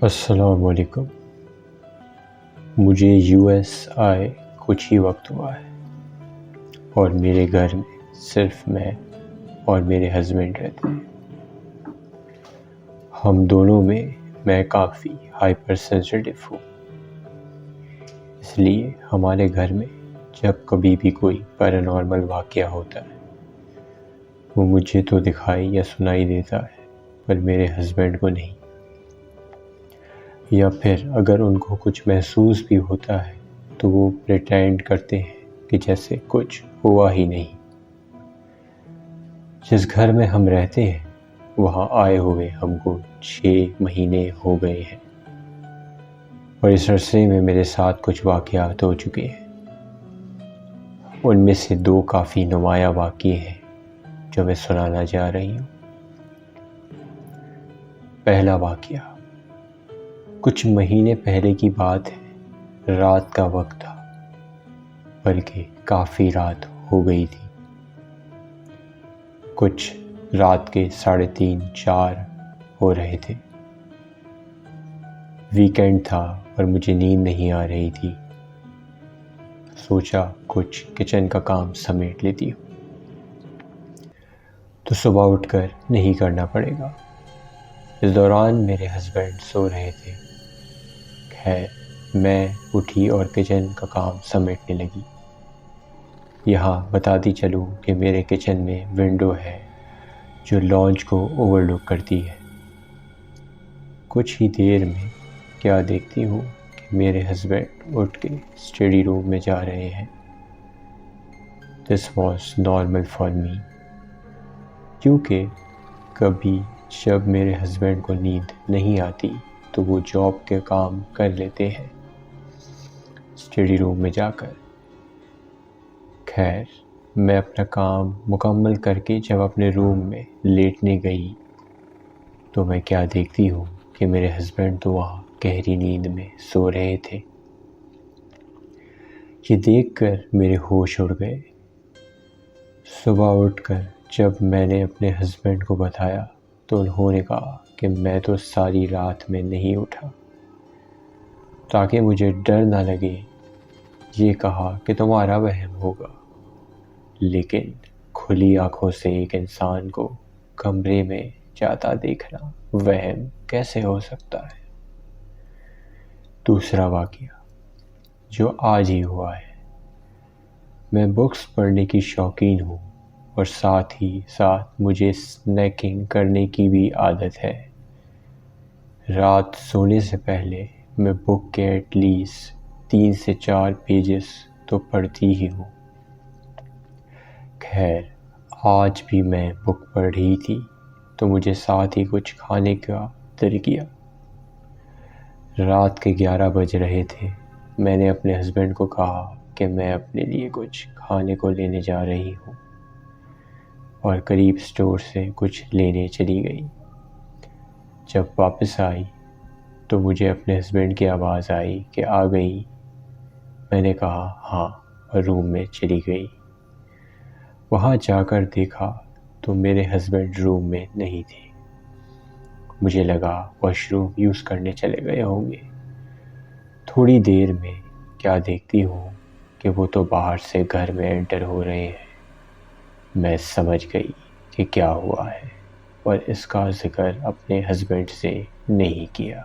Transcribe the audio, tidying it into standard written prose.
السلام علیکم۔ مجھے یو ایس آئے کچھ ہی وقت ہوا ہے اور میرے گھر میں صرف میں اور میرے ہسبینڈ رہتے ہیں۔ ہم دونوں میں کافی ہائپر سینسٹیو ہوں، اس لیے ہمارے گھر میں جب کبھی بھی کوئی پیرانارمل واقعہ ہوتا ہے وہ مجھے تو دکھائی یا سنائی دیتا ہے پر میرے ہسبینڈ کو نہیں، یا پھر اگر ان کو کچھ محسوس بھی ہوتا ہے تو وہ پریٹینڈ کرتے ہیں کہ جیسے کچھ ہوا ہی نہیں۔ جس گھر میں ہم رہتے ہیں وہاں آئے ہوئے ہم کو 6 مہینے ہو گئے ہیں اور اس عرصے میں میرے ساتھ کچھ واقعات ہو چکے ہیں۔ ان میں سے 2 کافی نمایاں واقعے ہیں جو میں سنانا جا رہی ہوں۔ پہلا واقعہ کچھ مہینے پہلے کی بات ہے، رات کا وقت تھا، بلکہ کافی رات ہو گئی تھی، کچھ رات کے 3:30 4 ہو رہے تھے۔ ویکینڈ تھا اور مجھے نیند نہیں آ رہی تھی، سوچا کچھ کچن کا کام سمیٹ لیتی ہوں تو صبح اٹھ کر نہیں کرنا پڑے گا۔ اس دوران میرے ہسبینڈ سو رہے تھے۔ خیر میں اٹھی اور کچن کا کام سمیٹنے لگی۔ یہاں بتاتی چلوں کہ میرے کچن میں ونڈو ہے جو لانچ کو اوور لک کرتی ہے۔ کچھ ہی دیر میں کیا دیکھتی ہوں کہ میرے ہسبینڈ اٹھ کے اسٹڈی روم میں جا رہے ہیں۔ This was normal for me, کیونکہ کبھی جب میرے ہسبینڈ کو نیند نہیں آتی تو وہ جاب کے کام کر لیتے ہیں اسٹڈی روم میں جا کر۔ خیر میں اپنا کام مکمل کر کے جب اپنے روم میں لیٹنے گئی تو میں کیا دیکھتی ہوں کہ میرے ہسبینڈ تو وہاں گہری نیند میں سو رہے تھے۔ یہ دیکھ کر میرے ہوش اڑ گئے۔ صبح اٹھ کر جب میں نے اپنے ہسبینڈ کو بتایا تو انہوں نے کہا کہ میں تو ساری رات میں نہیں اٹھا۔ تاکہ مجھے ڈر نہ لگے یہ کہا کہ تمہارا وہم ہوگا، لیکن کھلی آنکھوں سے ایک انسان کو کمرے میں جاتا دیکھنا وہم کیسے ہو سکتا ہے؟ دوسرا واقعہ جو آج ہی ہوا ہے۔ میں بکس پڑھنے کی شوقین ہوں اور ساتھ ہی ساتھ مجھے اسنیکنگ کرنے کی بھی عادت ہے۔ رات سونے سے پہلے میں بک کے ایٹ لیسٹ 3 سے 4 پیجز تو پڑھتی ہی ہوں۔ خیر آج بھی میں بک پڑھ رہی تھی تو مجھے ساتھ ہی کچھ کھانے کا دل کیا۔ رات کے 11 بج رہے تھے۔ میں نے اپنے ہسبینڈ کو کہا کہ میں اپنے لیے کچھ کھانے کو لینے جا رہی ہوں اور قریب اسٹور سے کچھ لینے چلی گئی۔ جب واپس آئی تو مجھے اپنے ہسبینڈ کی آواز آئی کہ آ گئی۔ میں نے کہا ہاں اور روم میں چلی گئی۔ وہاں جا کر دیکھا تو میرے ہسبینڈ روم میں نہیں تھے۔ مجھے لگا واش روم یوز کرنے چلے گئے ہوں گے۔ تھوڑی دیر میں کیا دیکھتی ہوں کہ وہ تو باہر سے گھر میں انٹر ہو رہے ہیں۔ میں سمجھ گئی کہ کیا ہوا ہے اور اس کا ذکر اپنے ہسبینڈ سے نہیں کیا۔